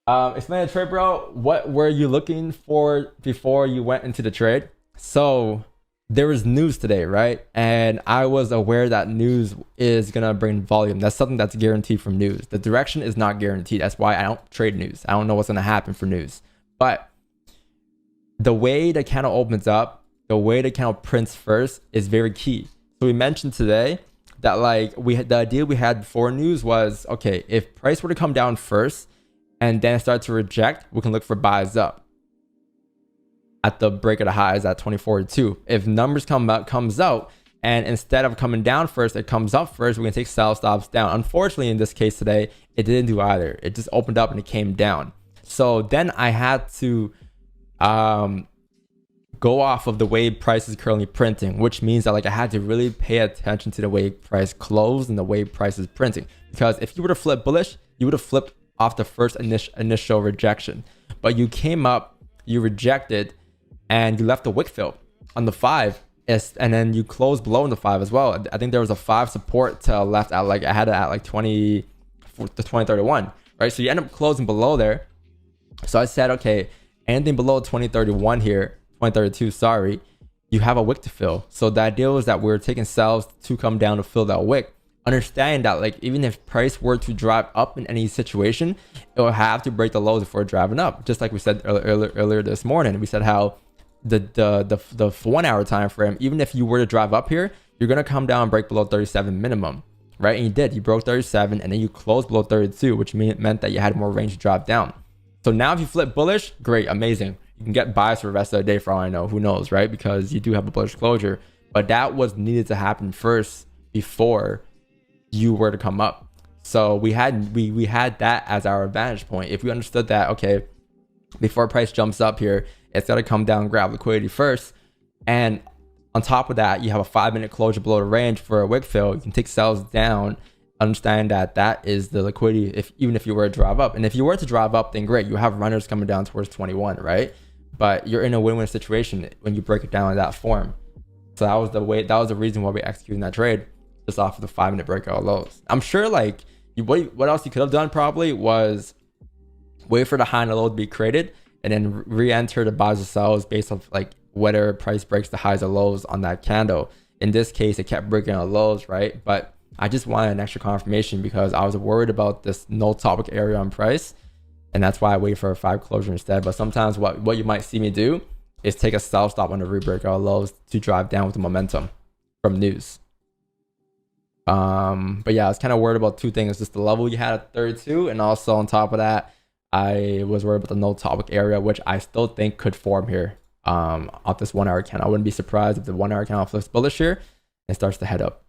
Explain the trade, bro. What were you looking for before you went into the trade? So there was news today, right? And I was aware that news is gonna bring volume. That's something that's guaranteed from news. The direction is not guaranteed. That's why I don't trade news. I don't know what's gonna happen for news. But the way the candle opens up, the way the candle prints first is very key. So we mentioned today that like we had the idea we had before news was okay, if price were to come down first and then start to reject, we can look for buys up at the break of the highs at 2042. If numbers comes out and instead of coming down first, it comes up first, we can take sell stops down. Unfortunately, in this case today, it didn't do either. It just opened up and it came down. So then I had to go off of the way price is currently printing, which means that like I had to really pay attention to the way price closed and the way price is printing. Because if you were to flip bullish, you would have flipped off the first initial rejection, but you came up, you rejected, and you left the wick fill on the 5, and then you closed below in the 5 as well. I think there was a 5 support to left at like I had it at like 20 to 2031, right? So you end up closing below there. So I said, okay, anything below 2031 here, 2032, sorry, you have a wick to fill. So the idea was that we're taking sells to come down to fill that wick. Understand that like even if price were to drive up in any situation, it will have to break the lows before driving up. Just like we said earlier this morning, we said how the 1 hour time frame, even if you were to drive up here, you're gonna come down and break below 37 minimum, right? And you did. You broke 37 and then you closed below 32, which meant that you had more range to drop down. So now if you flip bullish, great, amazing. You can get buys for the rest of the day for all I know. Who knows, right? Because you do have a bullish closure, but that was needed to happen first before you were to come up. So we had that as our advantage point. If we understood that, okay, before price jumps up here, it's got to come down and grab liquidity first. And on top of that, you have a 5-minute closure below the range for a wick fill. You can take sells down. Understand that that is the liquidity even if you were to drive up. And if you were to drive up, then great. You have runners coming down towards 21, right? But you're in a win-win situation when you break it down in that form. So that was the reason why we executed that trade, just off of the 5-minute breakout lows. I'm sure like what else you could have done probably was wait for the high and the low to be created and then re-enter the buys or sells based off like whether price breaks the highs or lows on that candle. In this case, it kept breaking the lows, right? But I just wanted an extra confirmation because I was worried about this null topic area on price. And that's why I wait for a 5 closure instead. But sometimes what you might see me do is take a sell stop on the re-breakout lows to drive down with the momentum from news. But yeah, I was kind of worried about two things. Just the level you had at 32, and also on top of that, I was worried about the null topic area, which I still think could form here off this 1 hour candle. I wouldn't be surprised if the 1 hour candle flips bullish here and starts to head up.